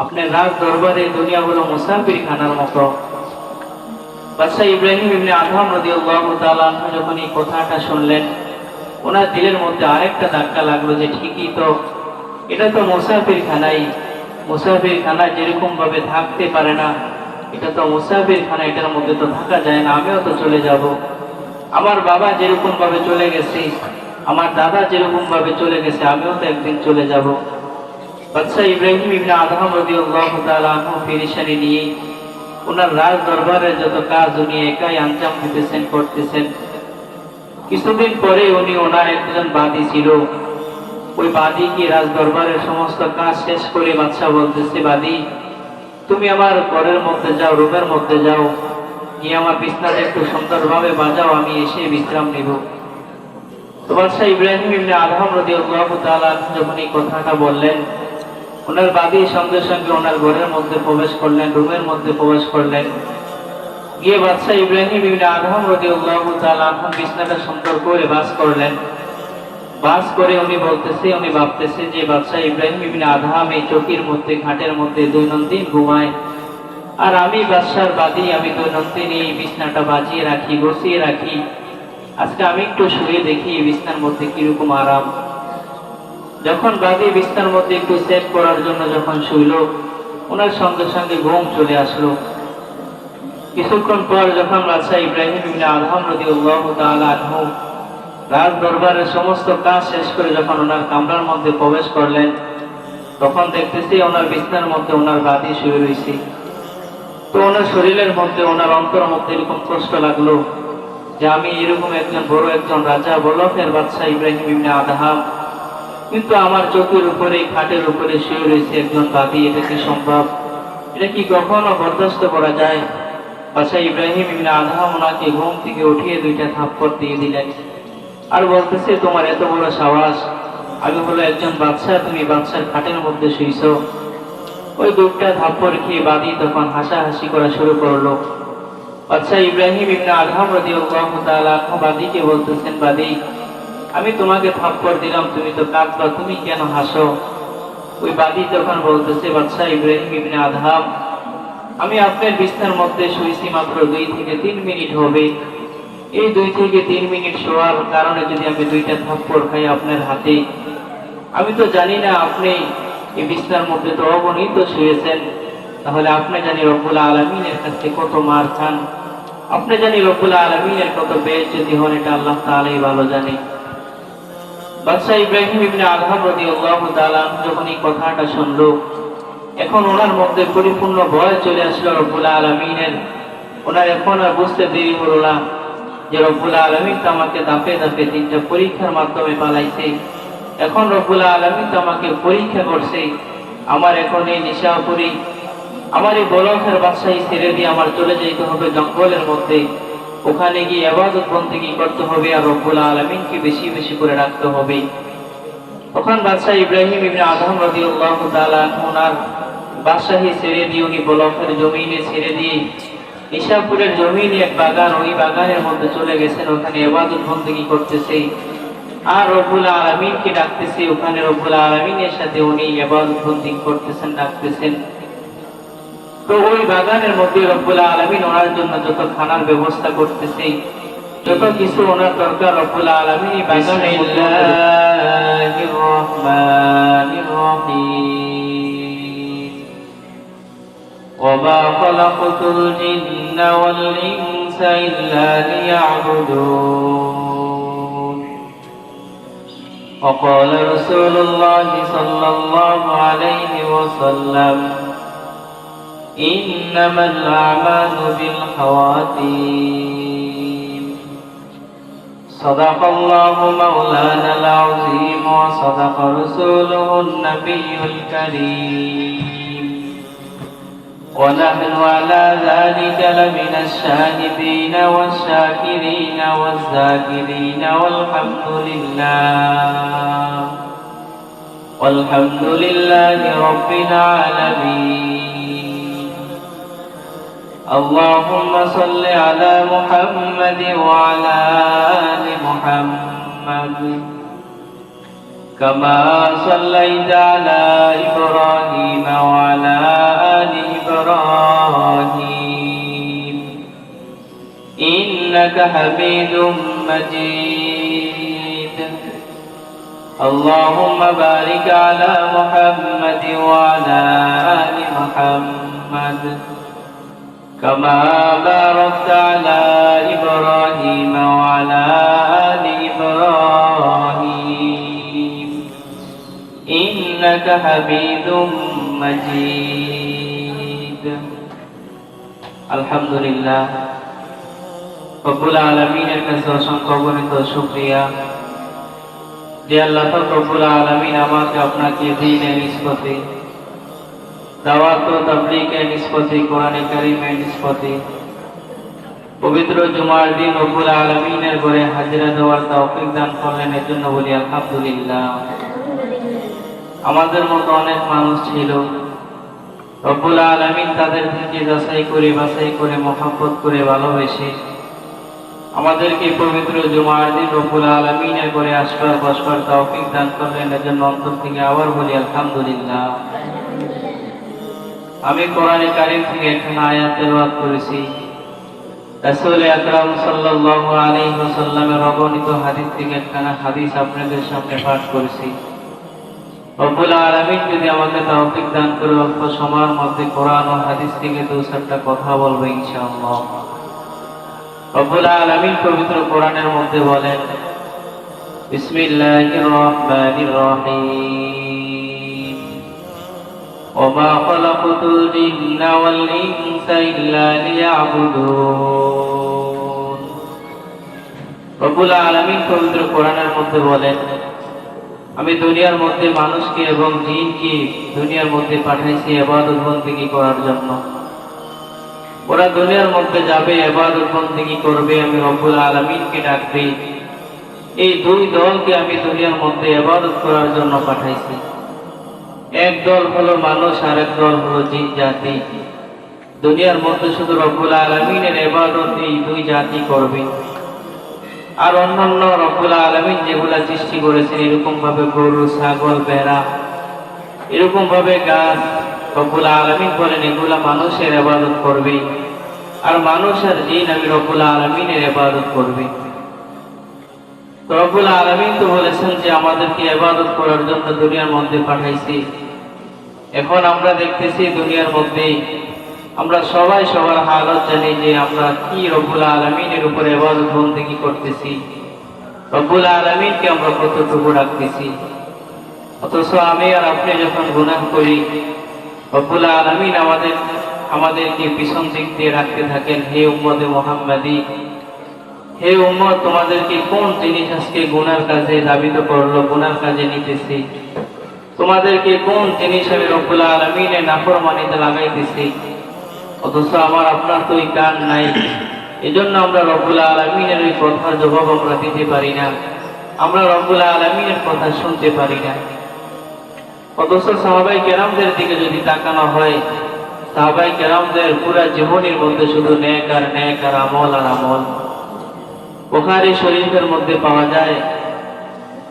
আপনার রাজ দরবারে দুনিয়া হলো মুসাফির খানার মতো। বাদশাহ ইব্রাহিম ইবনে আদহাম রাদিয়াল্লাহু তাআলা আনহু যখন এই কথাটা শুনলেন, ওনার দিলের মধ্যে আরেকটা ধাক্কা লাগলো যে ঠিকই তো, এটা তো মুসাফির খানাই। মুসাফির খানা যেরকম ভাবে থাকতে পারে না, এটা তো মুসাফির খানা, এটার মধ্যে তো থাকা যায় না। আমিও তো চলে যাব। আমার বাবা যেরকম ভাবে চলে গেছে, আমার দাদা যেরকম ভাবে চলে গেছে, আমিও তো একদিন চলে যাব। বাদশাহ ইব্রাহিম ইবনে আদহাম রাদিয়াল্লাহু তাআলা আনহু পেরেশানি নিয়ে ওনার রাজ দরবারের যত কাজ উনি একাই আঞ্জাম দিতেছেন, করতেছেন। কিছুদিন পরে উনি ওনার একজন বাদী ছিল, ওই বাদী কি রাজ দরবারের সমস্ত কাজ শেষ করে বাদশাহ বলতেছে, বাদী তুমি আমার ঘরের মধ্যে যাও, রুমের মধ্যে যাও, গিয়ে আমার বিছনাটা একটু সুন্দরভাবে বাজাও, আমি এসে বিশ্রাম নিব। তো বাদশাহ ইব্রাহিম ইবনে আদহাম রাদিয়াল্লাহু তাআলা যখন এই কথাটা বললেন, ওনার বাদী সঙ্গে সঙ্গে ওনার ঘরের মধ্যে প্রবেশ করলেন, রুমের মধ্যে প্রবেশ করলেন। গিয়ে বাদশাহ ইব্রাহিম ইবনে আদহাম রাদিয়াল্লাহু তাআলা বিছনাটা সুন্দর করে বাস করলেন। বাস করে উনি বলতেছে, উনি ভাবতেছে যে বাদশাহ ইব্রাহিম ইবনে আদহাম এই চৌকির মধ্যে, খাটের মধ্যে দৈনন্দিন ঘুমায়, আর আমি বাদশার বাদী, আমি দৈনন্দিন এই বিছনাটা বাজিয়ে রাখি, বসিয়ে রাখি। আজকে আমি একটু শুয়ে দেখি এই বিছনার মধ্যে কিরকম আরাম। যখন বাদী বিছনার মধ্যে একটু সেট করার জন্য যখন শুইল, ওনার সঙ্গে সঙ্গে ঘুম চলে আসলো। কিছুক্ষণ পর যখন বাদশাহ ইব্রাহিম ইবনে আদহাম রাদিয়াল্লাহু তাআলা আনহু রাজ দরবারের সমস্ত কাজ শেষ করে যখন ওনার কামরার মধ্যে প্রবেশ করলেন, তখন দেখতেছি ওনার বিছনার মধ্যে ওনার বাদী শুয়ে রয়েছে। তো ওনার শরীরের মধ্যে, ওনার অন্তরের মধ্যে এরকম কষ্ট লাগলো যে আমি এরকম একজন বড় একজন রাজা, বলকের বাদশাহ ইব্রাহিম ইবনে আদহাম, কিন্তু আমার চোখের উপরে, খাটের উপরে শুয়ে রয়েছে একজন বাদী। এটা কি সম্ভব? এটা কি কখনো বরদাস্ত করা যায়? বাদশাহ ইব্রাহিম ইবনে আদহাম ওনাকে ঘুম থেকে উঠিয়ে দুইটা থাপ্পড় দিয়ে দিলেন, আর বলতেছে, তোমার এত বড় সাহস, আমি হলো একজন বাদশাহ, তুমি বাদশার খাটের মধ্যে শুইছ। ওই দুইটা থাপ্পড় খেয়ে বাদী তখন হাসাহাসি করা শুরু করলো। বাদশাহ ইব্রাহিম ইবনে আদহাম রাদিয়াল্লাহু তাআলা বাদীকে বলতেছেন, বাদী আমি তোমাকে থাপ্পড় দিলাম, তুমি তো কাঁদবা, তুমি কেন হাসো? ওই বাদী তখন বলতেছে, বাদশাহ ইব্রাহিম ইবনে আদহাম, আমি আপনার বিছানার মধ্যে শুয়েছি মাত্র 2 থেকে 3 মিনিট হবে। এই 2 থেকে 3 মিনিট শোয়ার কারণে যদি আমি দুইটা থাপ্পড় খাই আপনার হাতে, আমি তো জানি না আপনি এই বিছানার মধ্যে তো অগণিত শুয়েছেন, তাহলে আপনি জানি রব্বুল আলামিনের কাছে কত মার খান, আপনি জানি রব্বুল আলামিনের কত বেইজ্জতি হন, এটা আল্লাহ তাআলাই ভালো জানে। বাদশাহ ইব্রাহিম ইবনে আদহাম রাদিয়াল্লাহু তাআলা যখন এই কথাটা শুনলো, এখন ওনার মধ্যে পরিপূর্ণ ভয় চলে আসলো রব্বুল আলামিনের। ওনার এখন আর বুঝতে দেরি হলো না যে রব্বুল আলামিন তো আমাকে ধাপে ধাপে 3টা পরীক্ষার মাধ্যমে পালাইছে। এখন রব্বুল আলামিন তো আমাকে পরীক্ষা করছে। আমার এখন এই নিশাপুরি, আমার এই বলকের বাদশাহী ছেড়ে দিয়ে আমার চলে যেতে হবে জঙ্গলের মধ্যে, ওখানে গিয়ে ইবাদত বন্দেগী করতে হবে, আর রব্বুল আলামিনকে বেশি বেশি করে রাখতে হবে। তখন বাদশাহ ইব্রাহিম ইবনে আদহাম রাদিয়াল্লাহু তাআলা ওনার বাদশাহী ছেড়ে দিয়ে, উনি বলকের জমিনে ছেড়ে দিয়ে নিশাপুরের জমিনে এক বাগান, ওই বাগানের মধ্যে চলে গেছেন, ওখানে ইবাদত বন্দেগী করতেছে আর রব্বুল আলামিনকে ডাকতেছে। ওখানে রব্বুল আলামিনের সাথে উনি ইবাদত বন্দেগী করতেছেন, ডাকতেছেন। তো ওই বাগানের মধ্যে রব্বুল আলামিন ওনার জন্য যত খানার ব্যবস্থা করতেছে, যত কিছু ওনার দরকার, রব্বুল আলামিন এই বাগানে। বিসমিল্লাহির রহমানির রহিম, ওয়া খালাকাতুল জিন্না ওয়াল ইনসা ইল্লা লিয়াবুদুন। وقال رسول الله صلى الله عليه وسلم إنما الأعمال بالخواتيم. صدق الله مولانا العظيم وصدق رسوله النبي الكريم، ونحن على ذلك لمن الشاهدين والشاكرين والذاكرين والحمد لله رب العالمين. اللهم صل على محمد وعلى آل محمد كما صليت على إبراهيم وعلى آل إبراهيم إنك حميد مجيد اللهم بارك على محمد وعلى آل محمد كما باركت على إبراهيم وعلى آل إبراهيم إنك حميد مجيد الحمد لله রব্বুল আলামিনের কাছে অসংখ্য অগণিত শুকরিয়া যে আল্লাহ রব্বুল আলামিন আমাকে আপনাকে দ্বীনের নিসবতে দাওয়াত ও তাবলীগের নিসবতে কোরআনে কারীমের নিসবতে পবিত্র জুমার দিন রব্বুল আলামিনের ঘরে হাজিরা দেওয়ার তৌফিক দান করলেন, এর জন্য বলি আলহামদুলিল্লাহ। আমাদের মতো অনেক মানুষ ছিল, রব্বুল আলামিন তাদেরকে যাচাই করে বাছাই করে মহব্বত করে ভালোবেসে আমাদেরকে পবিত্র জুমার দিন রব্বুল আলামিনের ঘরে আসবার বসবার তৌফিক দান করলেন, এর জন্য অন্তর থেকে আবার বলি আলহামদুলিল্লাহ। আমি কোরআনে কারীম থেকে এখানে আয়াত তেলাওয়াত করেছি, রাসূল আকরাম সাল্লাল্লাহু আলাইহি ওয়াসাল্লামের অগণিত হাদিস থেকে একখানা হাদিস আপনাদের সামনে পাঠ করেছি। রব্বুল আলামিন যদি আমাকে তৌফিক দান করে অল্প সময়ের মধ্যে কোরআন ও হাদিস থেকে দু চারটা কথা বলবো ইনশাআল্লাহ। রব্বুল আলামিন পবিত্র কোরআনের মধ্যে বলেন, বিসমিল্লাহির রহমানির রহিম, ওমা খালাকাতুল জিন্না ওয়াল ইনসা ইল্লা লিয়াবুদুন। রব্বুল আলামিন পবিত্র কোরআনের মধ্যে বলেন, আমি দুনিয়ার মধ্যে মানুষকে এবং জিনকে দুনিয়ার মধ্যে পাঠাইছি ইবাদত বন্দেগী করার জন্য। ওরা দুনিয়ার মধ্যে যাবে, ইবাদত বন্দেগী করবে, আমি রব্বুল আলামিনকে ডাকবে। এই দুই দলকে আমি দুনিয়ার মধ্যে ইবাদত করার জন্য পাঠাইছি। এক দল হলো মানুষ আর এক দল হলো জিন জাতি। দুনিয়ার মধ্যে শুধু রব্বুল আলামিনের ইবাদত এই দুই জাতি করবে। আর অন্যান্য রব্বুল আলামিন যেগুলা সৃষ্টি করেছেন এরকম ভাবে গরু, ছাগল, ভেড়া, এরকম ভাবে গাছ, রব্বুল আলামিন বলেন এগুলা মানুষের ইবাদত করবে। আর মানুষ আর জিন আমি রব্বুল আলামিনের ইবাদত করবে। তো রব্বুল আলামিন তো বলেছেন যে আমাদেরকে ইবাদত করার জন্য দুনিয়ার মধ্যে পাঠাইছি। এখন আমরা দেখতেছি দুনিয়ার মধ্যে আমরা সবাই সবার হালত জানি যে আমরা কি রব্বুল আলামিনের উপরে ইবাদত বন্দেগী করতেছি, রব্বুল আলামিনকে আমরা কতটুকু রাখতেছি। অথচ আমি আর আপনি যখন গুনাহ করি, রব্বুল আলামিন আমাদেরকে পিছন দিক দিয়ে রাখতে থাকেন, হে উম্মতে মুহাম্মাদি, হে উম্মত, তোমাদেরকে কোন জিনিস আজকে গুনার কাজে ধাবিত করলো, গুনার কাজে নিতেছি, তোমাদেরকে কোন জিনিস আমি রব্বুল আলামিনের নাফরমানিতে লাগাইতেছি। অথচ আমার আপনার তো এই কান নাই, এজন্য আমরা রব্বুল আলামিনের ওই কথার জবাব আমরা দিতে পারি না, আমরা রব্বুল আলামিনের কথা শুনতে পারি না। অথচ সাহাবায়ে কেরামদের দিকে যদি তাকানো হয়, সাহাবায়ে কেরামদের পুরা জীবনের মধ্যে শুধু নেক আর নেক আর আমল আর আমল। বুখারী শরীফের মধ্যে পাওয়া যায়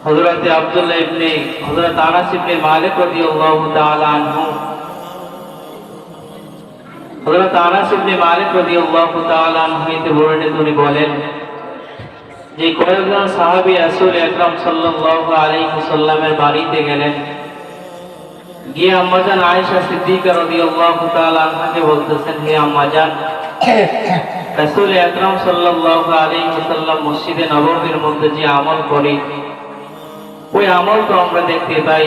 হযরত আনাস ইবনে মালিক রাদিয়াল্লাহু তাআলা আনহু, হযরত আনাস ইবনে মালিক রাদিয়াল্লাহু তাআলা আনহু হতে বর্ণিত, তিনি বলেন যে কয়েকজন সাহাবী রাসূল আকরাম সাল্লাল্লাহু আলাইহি ওয়াসাল্লামের বাড়িতে গেলেন, গিয়ে আম্মাজান আয়েশা সিদ্দিকা রাদিয়াল্লাহু তাআলা আনহাকে বলতেছেন, হে আম্মাজান, রাসূল আকরাম সাল্লাল্লাহু আলাইহি ওয়াসাল্লাম মসজিদে নববীর মধ্যে যে আমল করে ওই আমল তো আমরা দেখতে পাই,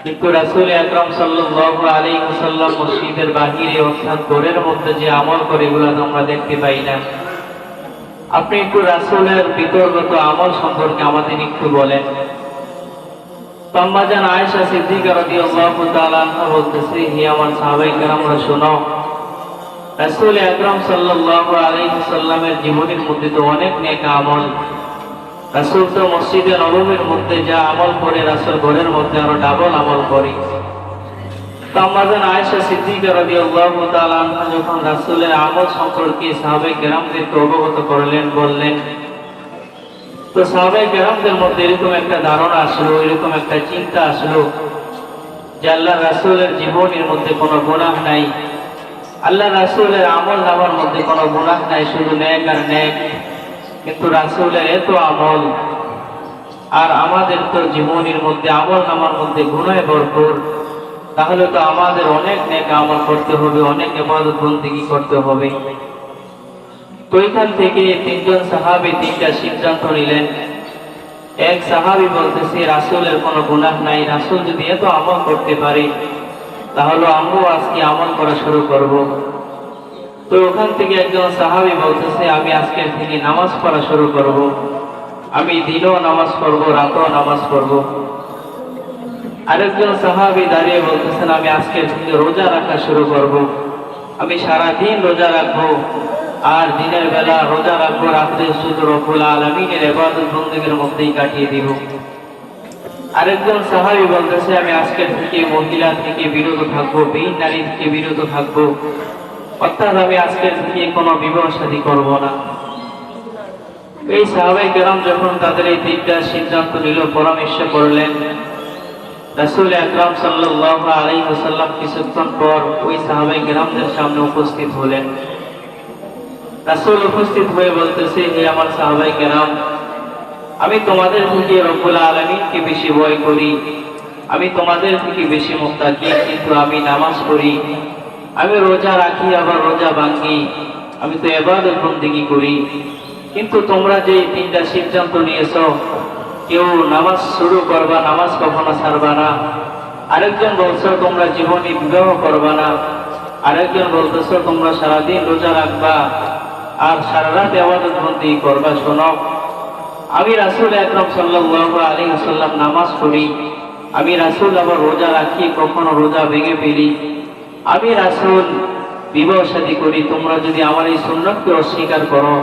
কিন্তু রাসূল আকরাম সাল্লাল্লাহু আলাইহি ওয়াসাল্লাম মসজিদের বাহিরে অর্থাৎ ঘরের মধ্যে যে আমল করে এগুলো তো আমরা দেখতে পাই না। আপনি একটু রাসূলের ভিতরগত আমল সম্পর্কে আমাদের একটু বলেন। আম্মাজান আয়েশা সিদ্দিকা রাদিয়াল্লাহু তাআলা আনহা বলতেছে, হে আমার সাহাবায়ে কেরামরা শোনো, রাসূল আকরাম সাল্লাল্লাহু আলাইহি ওয়াসাল্লামের জীবনের মধ্যে তো অনেক নেক আমল, রাসূল তো মসজিদে নববীর মধ্যে যা আমল করে রাসূল ঘরের মধ্যে আরো ডাবল আমল করে। তো আম্মাজান আয়েশা সিদ্দিকা রাদিয়াল্লাহু তাআলা আনহা যখন রাসূলের আমল সম্পর্কে সাহাবায়ে কেরামদেরকে অবগত করলেন, বললেন, তো সাহাবায়ে কেরামদের মধ্যে এরকম একটা ধারণা আসলো, এরকম একটা চিন্তা আসলো যে আল্লাহ রাসূলের জীবনের মধ্যে কোনো গুনাহ নাই, আল্লাহ রাসূলের আমল নামার মধ্যে কোনো গুনাহ নাই, শুধু নেক আর নেক। কিন্তু রাসূলের এত আমল আর আমাদের তো জীবনের মধ্যে আমল নামার মধ্যে গুনাহে ভরপুর, তাহলে তো আমাদের অনেক নেক আমল করতে হবে, অনেক ইবাদত বন্দেগী করতে হবে। তো এখান থেকে তিনজন সাহাবী তিনটা সিদ্ধান্ত নিলেন। এক সাহাবী বলতেছে রাসূলের কোনো গুনাহ নাই, রাসূল যদি এত আমল করতে পারে তাহলে আমরাও আজকে আমল করা শুরু করব। তো ওখান থেকে একজন সাহাবী বলতেছে আমি আজকের থেকে নামাজ পড়া শুরু করব, আমি দিনও নামাজ পড়ব, রাতেও নামাজ পড়ব। আরেকজন সাহাবী দাঁড়িয়ে বলতেছেন আমি আজকের থেকে রোজা রাখা শুরু করব, আমি সারাদিন রোজা রাখবো, আর দিনের বেলা রোজা রাখবো, রাত্রে শুধু রব্বুল আলামিনের ইবাদত বন্দেগীর মধ্যেই কাটিয়ে দিব। আরেকজন সাহাবী বলতেছে আমি আজকের থেকে মহিলা থেকে বিরত থাকবো, বেঈন নারী থেকে বিরত থাকবো, অর্থাৎ আমি আজকের থেকে কোনো বিবাহ শাদী করব না। এই সাহাবায়ে কেরাম যখন তাদের এই তিনটা সিদ্ধান্ত নিল, পরামর্শ করলেন, রাসূল আকরাম সাল্লাল্লাহু আলাইহি ওয়াসাল্লাম কিছুক্ষণ পর ওই সাহাবায়ে কেরামদের সামনে উপস্থিত হলেন। রাসূল উপস্থিত হয়ে বলতেছে হে আমার সাহাবায়ে কেরাম, আমি তোমাদের থেকে রব্বুল আলামিনকে বেশি ভয় করি, আমি তোমাদের থেকে বেশি মুত্তাকি, কিন্তু আমি নামাজ পড়ি, আমি রোজা রাখি, আবার রোজা ভাঙি, আমি তো ইবাদত বন্দেগী করি। কিন্তু তোমরা যে তিনটা সিদ্ধান্ত নিয়েছো, কেউ নামাজ শুরু করবা, নামাজ কখনো ছাড়বা না, আরেকজন বলছো তোমরা জীবনে বিবাহ করবা না, আরেকজন বলতেছো তোমরা সারাদিন রোজা রাখবা আর সারা রাত ইবাদত বন্দেগী করবা। শোনো, আমি রাসূল আকরাম সাল্লাল্লাহু আলাইহি ওয়াসাল্লাম নামাজ পড়ি, আমি রাসূল আবার রোজা রাখি, কখনো রোজা ভেঙে ফেলি, আমি রাসূল বিবাহ শাদী করি। তোমরা যদি আমার এই সুন্নতকে অস্বীকার করো,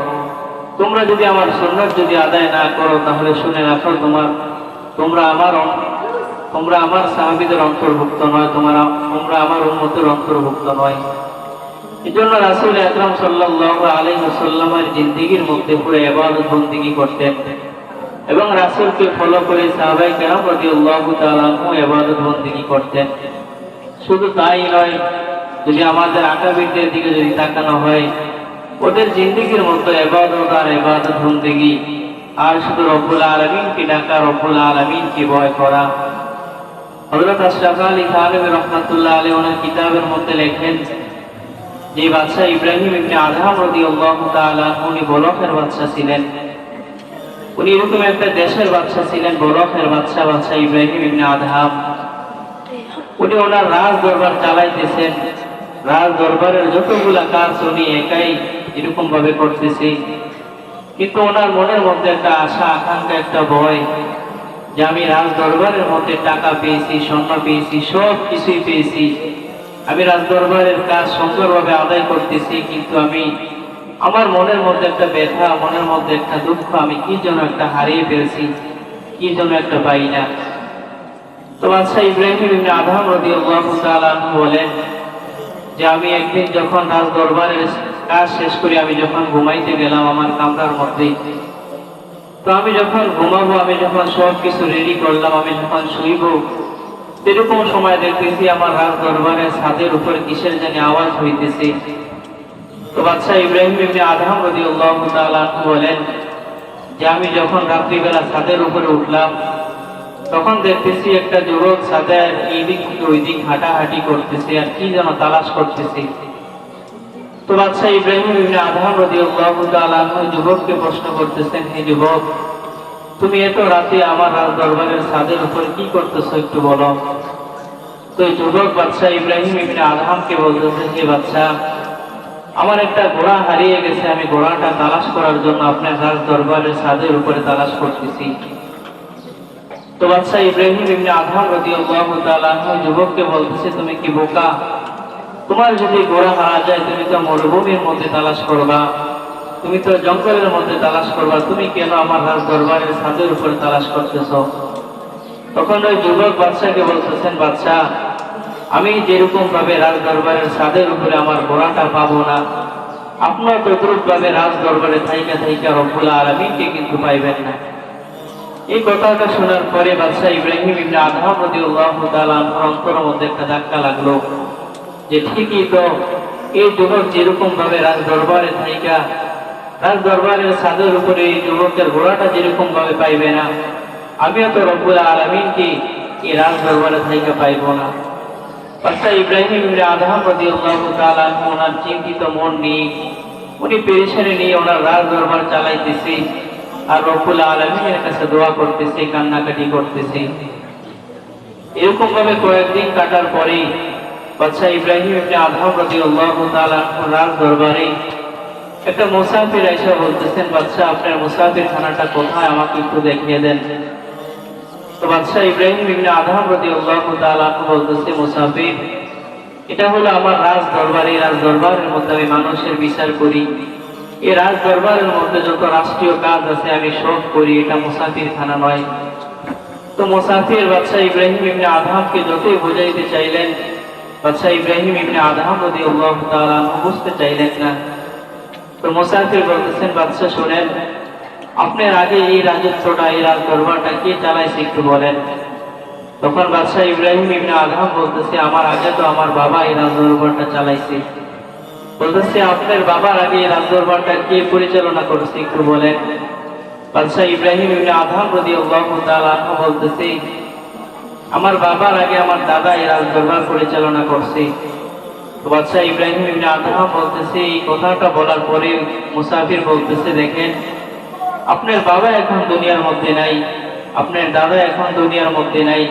তোমরা যদি আমার সুন্নাত যদি আদায় না করো, তাহলে শুনে রাখো তোমরা আমার সাহাবীদের অন্তর্ভুক্ত নয়, তোমরা আমার উম্মতের অন্তর্ভুক্ত নয়। এজন্য রাসূল আকরাম সাল্লাল্লাহু আলাইহি ওয়াসাল্লামের জিন্দেগীর মধ্যে পুরো ইবাদত বন্দেগী করতেন এবং রাসূলকে ফলো করে সাহাবায়ে কেরাম রাদিয়াল্লাহু তাআলা আনহু ইবাদত বন্দেগী করতেন। শুধু তাই নয়, যদি আমাদের আকাবিরদের দিকে যদি তাকানো হয়, ওদের জিন্দেগীর মধ্যে ইবাদত আর ইবাদত বন্দেগী, আর শুধু রব্বুল আলামিনকে ডাকা, রব্বুল আলামিনকে ভয় করা। হযরত আশরাফ আলী থানভী রাহমাতুল্লাহ আলাইহি ওনার কিতাবের মধ্যে লেখেন যে বাদশা ইব্রাহিম ইবনে আদহাম রাদিয়াল্লাহু তাআলা উনি বলখের বাদশা ছিলেন। উনি এরকম একটা দেশের বাদশা ছিলেন, বলখের বাদশা, বাদশা ইব্রাহিম ইবনে আদহাম। উনি ওনার রাজ দরবার চালাইতেছেন, রাজ দরবারের যতগুলা কাজ উনি একাই এরকম ভাবে করতেছে। কিন্তু ওনার মনের মধ্যে একটা আশা, আকাঙ্ক্ষা, একটা ভয় যে আমি রাজ দরবারের মধ্যে টাকা পেয়েছি, স্বর্ণ পেয়েছি, সব কিছুই পেয়েছি, আমি রাজ দরবারের কাজ সুন্দরভাবে আদায় করতেছি, কিন্তু আমার মনের মধ্যে একটা ব্যথা, মনের মধ্যে একটা দুঃখ, আমি কি যেন একটা হারিয়ে ফেলছি, কি যেন একটা পাই না। তো বাদশাহ ইব্রাহিম ইবনে আদহাম রাদিয়াল্লাহু তাআলা আনহু বলেন যে আমি একদিন যখন রাজ দরবারের কাজ শেষ করে আমি যখন ঘুমাইতে গেলাম আমার কামরার মধ্যে, তো আমি যখন ঘুমাবো, আমি যখন সব কিছু রেডি করলাম, আমি যখন শুইব, এরকম সময় দেখতেছি আমার রাজ দরবারের ছাদের উপর কিসের জানি আওয়াজ হইতেছে। তো বাদশাহ ইব্রাহিম ইবনে আদহাম রাদিয়াল্লাহু তাআলা আনহু বলেন যে আমি যখন রাত্রিবেলা ছাদের উপরে উঠলাম, তখন দেখতেছি একটা যুবক ছাদের এই দিক থেকে ওই দিক হাঁটাহাঁটি করতেছে আর কি যেন তালাশ করতেছে। তো বাদশাহ ইব্রাহিম ইবনে আদহাম রাদিয়াল্লাহু তাআলা আনহু যুবককে প্রশ্ন করতেছেন, হে যুবক, তুমি এত রাতে আমার রাজ দরবারের ছাদের উপর কি করতেছো, একটু বলো। তো এই যুবক বাদশাহ ইব্রাহিম ইবনে আদহামকে বলতেছে, হে বাদশাহ, আমার একটা ঘোড়া হারিয়ে গেছে, আমি ঘোড়াটা তালাশ করার জন্য আপনার রাজ দরবারের ছাদের উপরে তালাশ করতেছি। তো বাদশাহ ইব্রাহিম ইবনে আদহাম রাদিয়াল্লাহু তাআলা আনহু যুবককে বলতেছে, তুমি কি বোকা? তোমার যদি ঘোড়া হারা যায়, তুমি তো মরুভূমির মধ্যে তালাশ করবা, তুমি তো জঙ্গলের মধ্যে তালাশ করবা, তুমি কেন আমার রাজ দরবারের ছাদের উপরে তালাশ করতেছো? তখন ওই যুবক বাদশাকে বলতেছেন, বাদশাহ, আমি যেরকম ভাবে রাজ দরবারের ছাদের উপরে আমার ঘোড়াটা পাবো না, আপনার তদ্রুপ ভাবে রাজ দরবারে থাইকা থাইকা রব্বুল আলামিনকে কিন্তু পাইবেন না। এই কথাটা শোনার পরে বাদশাহ ইব্রাহিম ইবনে আদহাম রাদিয়াল্লাহু তাআলা আনহুর অন্তরের মধ্যে একটা ধাক্কা লাগলো যে ঠিকই তো, এই যুবক যেরকম ভাবে রাজ দরবারে থাইকা রাজ দরবারের ছাদের উপরে এই যুবকের ঘোড়াটা যেরকম ভাবে পাইবে না, আমিও তো রব্বুল আলামিনকে এই রাজ দরবারে থাইকা পাইব না। বাদশাহ ইব্রাহিম ইবনে আদহাম রাদিয়াল্লাহু তাআলা আনহু ওনার চিন্তিত মন নিয়ে, উনি পেরেশানি নিয়ে ওনার রাজ দরবার চালাইতেছে আর রব্বুল আলামিনের কাছে দোয়া করতেছে, কান্নাকাটি করতেছে। এরকম ভাবে কয়েকদিন কাটার পরে বাদশাহ ইব্রাহিম ইবনে আদহাম রাদিয়াল্লাহু তাআলা আনহু রাজ দরবারে একটা মুসাফির এসে বলতেছেন, বাদশাহ আপনার মুসাফির খানাটা কোথায়, আমাকে একটু দেখিয়ে দেন। তো বাদশাহ ইব্রাহিম ইবনে আদহাম রাদিয়াল্লাহু তাআলা আনহু বলতেছে, মুসাফির, এটা হলো আমার রাজ দরবার। এই রাজ দরবারের মধ্যে আমি মানুষের বিচার করি, এই রাজ দরবারের মধ্যে যত রাষ্ট্রীয় কাজ আছে আমি সব করি, এটা মুসাফির খানা নয়। তো মুসাফির বাদশাহ ইব্রাহিম ইবনে আদহামকে যতই বোঝাইতে চাইলেন, বাদশাহ ইব্রাহিম ইবনে আদহাম রাদিয়াল্লাহু তাআলা আনহু বুঝতে চাইলেন না। তো মুসাফির বলতেছেন, বাদশাহ শুনেন, আপনার আগে এই রাজত্বটা, এই রাজ দরবারটা কে চালাইছে একটু বলেন। তখন বাদশাহ ইব্রাহিম ইবনে আদহাম বলতেছে, আমার আগে তো আমার বাবা এই রাজ দরবারটা চালাইছে। বলতেছে, আপনার বাবার আগে এই রাজ দরবারটা কে পরিচালনা করছে একটু বলেন। বাদশাহ ইব্রাহিম ইবনে আদহাম রাদিয়াল্লাহু তাআলা আনহু বলতেছে, আমার বাবার আগে আমার দাদা এই রাজ দরবার পরিচালনা করছে। তো বাদশাহ ইব্রাহিম ইবনে আদহাম বলতেছে, এই কথাটা বলার পরে মুসাফির বলতেছে, দেখেন আপনার বাবা এখন দুনিয়ার মধ্যে নাই, আপনার দাদা এখন দুনিয়ার মধ্যে নাই,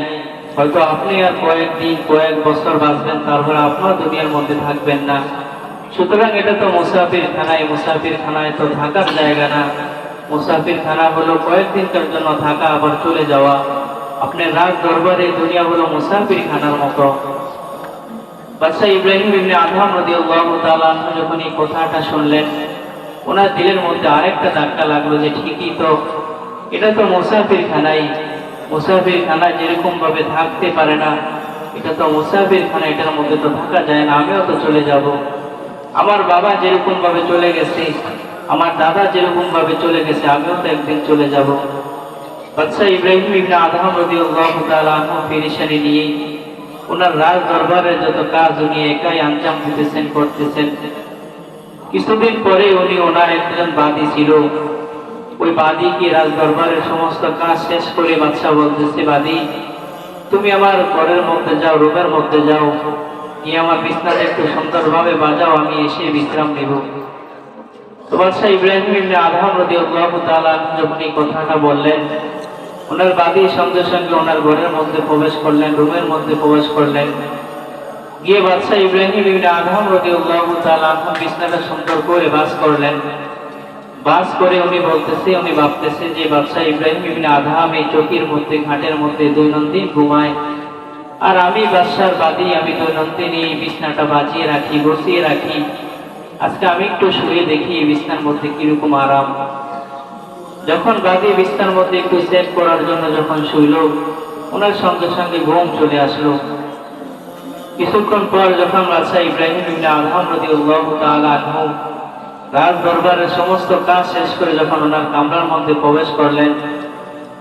হয়তো আপনি আর কয়েকদিন কয়েক বছর বাঁচবেন, তারপরে আপনার দুনিয়ার মধ্যে থাকবেন না। সুতরাং এটা তো মুসাফির খানায়, মুসাফির খানায় তো থাকার জায়গা না। মুসাফির খানা হলো কয়েকদিনকার জন্য থাকা আবার চলে যাওয়া। আপনার রাজ দরবারে দুনিয়া হলো মুসাফির খানার মতো। বাদশাহ ইব্রাহিম ইবনে আদহাম রাদিয়াল্লাহু তাআলা আনহু যখন এই কথাটা শুনলেন, ওনার দিলের মধ্যে আরেকটা ধাক্কা লাগলো যে ঠিকই তো, এটা তো মুসাফির খানাই। মুসাফির খানা যেরকম ভাবে থাকতে পারে না, এটা তো মুসাফির খানা, এটার মধ্যে তো থাকা যায় না, আমিও তো চলে যাব। আমার বাবা যেরকম ভাবে চলে গেছে, আমার দাদা যেরকম ভাবে চলে গেছে, আমিও তো একদিন চলে যাব। বাদশাহ ইব্রাহিম ইবনে আদহাম রাদিয়াল্লাহু তাআলা আনহু পেরেশানি নিয়ে ওনার রাজ দরবারের যত কাজ উনি একাই আঞ্জাম দিতেছেন, করতেছেন। কিছুদিন পরে উনি ওনার একজন বাদী ছিল, ওই বাদী কি রাজ দরবারের সমস্ত কাজ শেষ করে বাদশাহ বলতেছে, বাদী তুমি আমার ঘরের মধ্যে যাও, রুমের মধ্যে যাও, গিয়ে আমার বিছনাটা একটু সুন্দরভাবে বাজাও, আমি এসে বিশ্রাম নেব। তো বাদশাহ ইব্রাহিম ইবনে আদহাম রাদিয়াল্লাহু তাআলা আনহু যখন এই কথাটা বললেন, ওনার বাদী সঙ্গে সঙ্গে ওনার ঘরের মধ্যে প্রবেশ করলেন, রুমের মধ্যে প্রবেশ করলেন। গিয়ে বাদশাহ ইব্রাহিম ইবনে আদহাম রাদিয়াল্লাহু তাআলা আনহু বিছনাটা সুন্দর করে বাস করলেন। বাস করে উনি বলতেছে, উনি ভাবতেছে যে বাদশাহ ইব্রাহিম ইবনে আদহাম এই চৌকির মধ্যে, খাটের মধ্যে দৈনন্দিন ঘুমায়, আর আমি বাদশার বাদী, আমি দৈনন্দিন এই বিছনাটা বাজিয়ে রাখি, বসিয়ে রাখি। আজকে আমি একটু শুয়ে দেখি এই বিছনার মধ্যে কিরকম আরাম। যখন বাদী বিছনার মধ্যে একটু সেট করার জন্য যখন শুইল, ওনার সঙ্গে সঙ্গে ঘুম চলে আসলো। কিছুক্ষণ পর যখন বাদশাহ ইব্রাহিম ইবনে আদহাম রাদিয়াল্লাহু তাআলা আনহু রাজ দরবারের সমস্ত কাজ শেষ করে যখন ওনার কামরার মধ্যে প্রবেশ করলেন,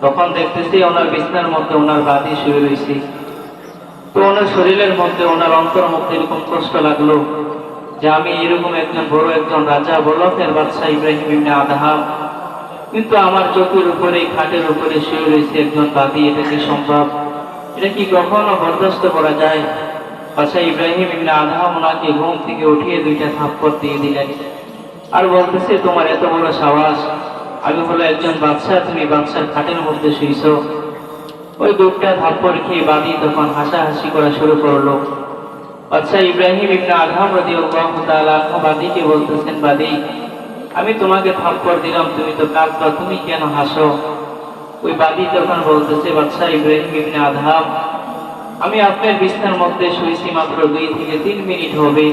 তখন দেখতেছি ওনার বিছনার মধ্যে ওনার বাদী শুয়ে রয়েছে। তো ওনার শরীরের মধ্যে, ওনার অন্তর মধ্যে এরকম কষ্ট লাগলো যে আমি এরকম একজন বড় একজন রাজা, বলকের বাদশাহ ইব্রাহিম ইবনে আদহাম, কিন্তু আমার চোখের উপরে, খাটের উপরে শুয়ে রয়েছে একজন বাদী। এটা কি সম্ভব? এটা কি কখনো বরদাস্ত করা যায়? বাদশাহ ইব্রাহিম ইবনে আদহাম ওনাকে ঘুম থেকে উঠিয়ে দুইটা থাপ্পড় দিয়ে দিলেন আর বলতেছে, তোমার এত বড় সাহস, আমি হলো একজন বাদশাহ, তুমি বাদশার খাটের মধ্যে শুইছ। ওই দুটা থাপ্পড় খেয়ে বাদী তখন হাসাহাসি করা শুরু করলো। বাদশাহ ইব্রাহিম ইবনে আদহাম রাদিয়াল্লাহু তাআলা আনহু বাদীকে বলতেছেন, বাদী আমি তোমাকে থাপ্পড় দিলাম, তুমি তো কাঁদবা, তুমি কেন হাসো? ওই বাদী তখন বলতেছে, বাদশাহ ইব্রাহিম ইবনে আদহাম, আমি আপনার বিছানার মধ্যে শুয়েছি মাত্র 2 থেকে 3 মিনিট হবে।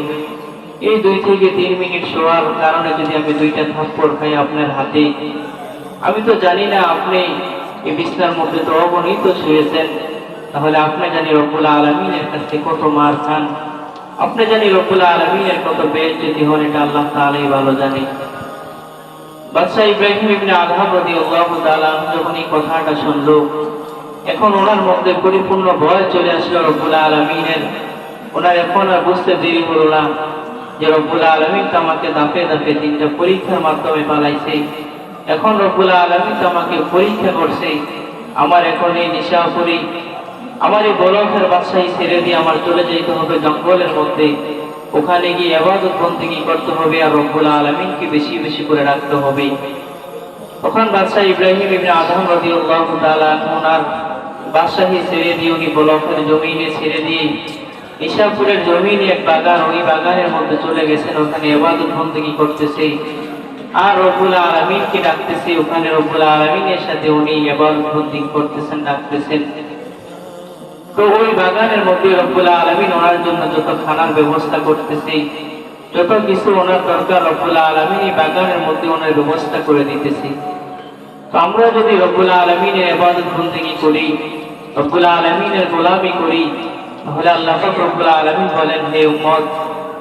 এই 2 থেকে 3 মিনিট শোয়ার কারণে যদি আমি দুইটা থাপ্পড় খাই আপনার হাতে, আমি তো জানি না আপনি এই বিছানার মধ্যে তো অগণিত শুয়েছেন, তাহলে আপনি জানি রব্বুল আলামিনের কাছে কত মার খান, আপনি জানি রব্বুল আলামিনের কত বেইজ্জতি হন, এটা আল্লাহ তাআলাই ভালো জানে। বাদশাহ ইব্রাহিম ইবনে আদহাম রাদিয়াল্লাহু তাআলা যখন এই কথাটা শুনলো, এখন ওনার মধ্যে পরিপূর্ণ ভয় চলে আসলো রব্বুল আলামিনের। ওনার এখন আর বুঝতে দেরি হলো না যে রব্বুল আলামিন তো আমাকে ধাপে ধাপে 3টা পরীক্ষার মাধ্যমে পালাইছে। এখন রব্বুল আলামিন তো আমাকে পরীক্ষা করছে। আমার এখন এই নিশাপুরি, আমার এই বলকের বাদশাহী ছেড়ে দিয়ে আমার চলে যেতে হবে জঙ্গলের মধ্যে। ওখানে গিয়ে ইবাদত বন্দেগী করতে হবে আর রব্বুল আলামিনকে বেশি বেশি করে রাখতে হবে। তখন বাদশাহ ইব্রাহিম ইবনে আদহাম রাদিয়াল্লাহু তাআলা ওনার বাদশাহী ছেড়ে দিয়ে উনি বলকের জমিনে ছেড়ে দিয়ে নিশাপুরের জমিনে এক বাগান, ওই বাগানের মধ্যে চলে গেছেন। ওখানে ইবাদত বন্দেগী করতেছে আর রব্বুল আলামিনকে ডাকতেছে। ওখানে রব্বুল আলামিনের সাথে উনি ইবাদত বন্দেগী করতেছেন, ডাকতেছেন। তো ওই বাগানের মধ্যে রব্বুল আলামিন ওনার জন্য যত খানার ব্যবস্থা করতেছে, যত কিছু ওনার দরকার রব্বুল আলামিন এই বাগানের মধ্যে ওনার ব্যবস্থা করে দিতেছে। তো আমরা যদি রব্বুল আলামিনের ইবাদত বন্দেগী করি, রব্বুল আলামিনের গোলামি করি, তাহলে আল্লাহ পাক রব্বুল আলামিন বলেন, হে উম্মত,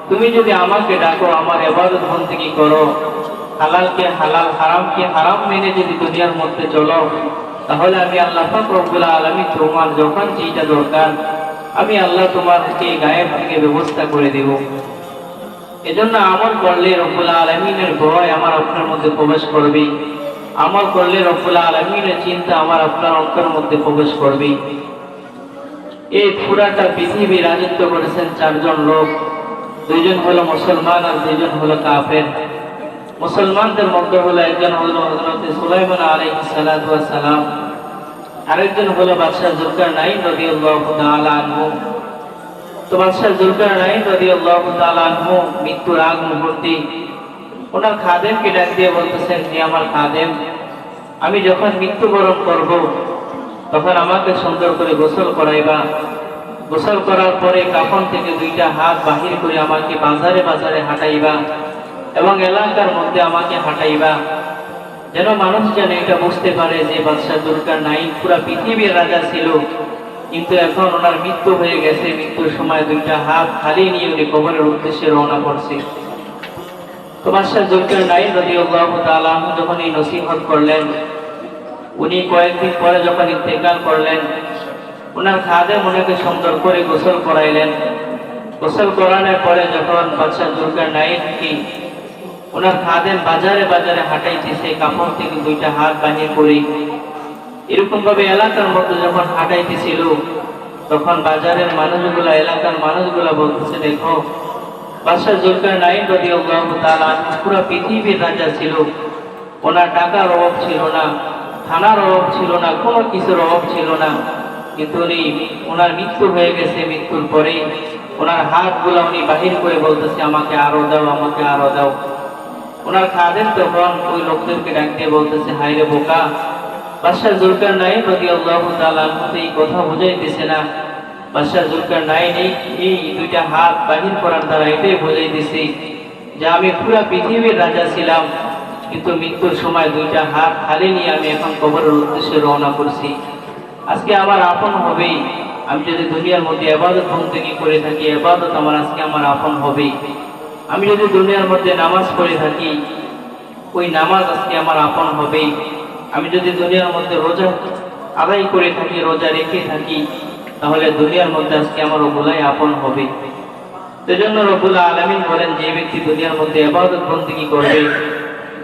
তুমি যদি আমাকে ডাকো, আমার ইবাদত বন্দেগী করো, হালালকে হালাল, হারামকে হারাম মেনে যদি দুনিয়ার মধ্যে চলো, তাহলে আমি আল্লাহ পাক রব্বুল আলামিন তোমার যখন যেটা দরকার আমি আল্লাহ তোমাকে গায়েব থেকে ব্যবস্থা করে দেব। এজন্য আমল করলে রব্বুল আলামিনের ভয় আমার আপনার মধ্যে প্রবেশ করবে। আমল করলে রব্বুল আলামিনের চিন্তা আমার আপনার অন্তরের মধ্যে প্রবেশ করবে। এই পুরাটা পৃথিবী রাজত্ব করেছেন 4 জন লোক। 2 জন হলো মুসলমান আর 2 জন হলো কাফের। মুসলমানদের মধ্যে হলো একজন হলো হযরত সুলাইমান আলাইহিস সালাতু ওয়াস সালাম, আরেকজন হলো বাদশাহ যুলকারনাইন রাদিয়াল্লাহু তাআলা আনহু। তো বাদশাহ যুলকারনাইন রাদিয়াল্লাহু তাআলা আনহু মৃত্যুর আগ মুহূর্তে ওনার খাদেমকে ডাক দিয়ে বলতেছেন, হে আমার খাদেম, আমি যখন মৃত্যুবরণ করব তখন আমাকে সুন্দর করে গোসল করাইবা। গোসল করার পরে কাফন থেকে 2টা হাত বাহির করে আমাকে বাজারে বাজারে হাঁটাইবা এবং এলাকার মধ্যে আমাকে হাঁটাইবা, যেন মানুষ যেন এটা বুঝতে পারে যে বাদশাহ যুলকারনাইন পুরা পৃথিবীর রাজা ছিল, কিন্তু এখন ওনার মৃত্যু হয়ে গেছে। মৃত্যুর সময় 2টা হাত খালি নিয়ে উনি কবরের উদ্দেশ্যে রওনা করছে। তো বাদশাহ যুলকারনাইন রাদিয়াল্লাহু তাআলা যখন এই নসিহত করলেন, উনি কয়েকদিন পরে যখন ইন্তেকাল করলেন, ওনার খাদেম ওনাকে সুন্দর করে গোসল করাইলেন। গোসল করানোর পরে যখন বাদশাহ যুলকারনাইনকে ওনার খাদেম বাজারে বাজারে হাঁটাইতেছে, কাপড় থেকে 2টা হাত বাহির করে এরকম ভাবে এলাকার মধ্যে যখন হাঁটাইতেছিল, তখন বাজারের মানুষগুলা, এলাকার মানুষগুলা বলতেছে, দেখো বাদশাহ যুলকারনাইন রাদিয়াল্লাহু তাআলা পুরো পৃথিবীর রাজা ছিল। ওনার টাকার অভাব ছিল না, খানার অভাব ছিল না, কোনো কিছুর অভাব ছিল না, কিন্তু উনি ওনার মৃত্যু হয়ে গেছে। মৃত্যুর পরে ওনার হাতগুলা উনি বাহির করে বলতেছে, আমাকে আরো দাও, আমাকে আরো দাও। ওনার খাদেম তখন ওই লোকদেরকে ডাক দিয়ে বলতেছে, হায়রে বোকা, বাদশাহ যুলকারনাইন রাদিয়াল্লাহু তাআলা এই কথা বুঝাইতেছে না। বাদশাহ যুলকারনাইন এই 2টা হাত বাহির করার দ্বারা এটাই বুঝাইতেছে যে আমি পুরা পৃথিবীর রাজা ছিলাম, কিন্তু মৃত্যুর সময় 2টা হাত খালি নিয়ে আমি এখন কবরের উদ্দেশ্যে রওনা করছি। আজকে আমার আপন হবে। আমি যদি দুনিয়ার মধ্যে ইবাদত বন্দেগী করে থাকি, ইবাদত আমার আজকে আমার আপন হবে। আমি যদি দুনিয়ার মধ্যে নামাজ পড়ে থাকি, ওই নামাজ আজকে আমার আপন হবে। আমি যদি দুনিয়ার মধ্যে রোজা আদায় করে থাকি, রোজা রেখে থাকি, তাহলে দুনিয়ার মধ্যে আজকে আমার ওগুলাই আপন হবে। সেজন্য রব্বুল আলামিন বলেন, যে ব্যক্তি দুনিয়ার মধ্যে ইবাদত বন্দেগী করবে,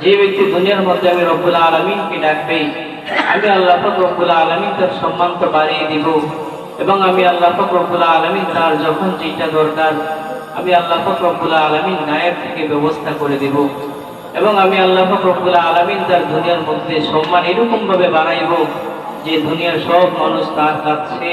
যে ব্যক্তি দুনিয়ার মধ্যে আমি রব্বুল আলামিনকে ডাকবে, আমি আল্লাহ পাক রব্বুল আলামিন তার সম্মান তো বাড়িয়ে দিব, এবং আমি আল্লাহ পাক রব্বুল আলামিন তার যখন যেটা দরকার আমি আল্লাহ পাক রব্বুল আলামিন গায়েব থেকে ব্যবস্থা করে দেব, এবং আমি আল্লাহ পাক রব্বুল আলামিন তার দুনিয়ার মধ্যে সম্মান এরকম ভাবে বাড়াইব যে দুনিয়ার সব মানুষ তার কাছে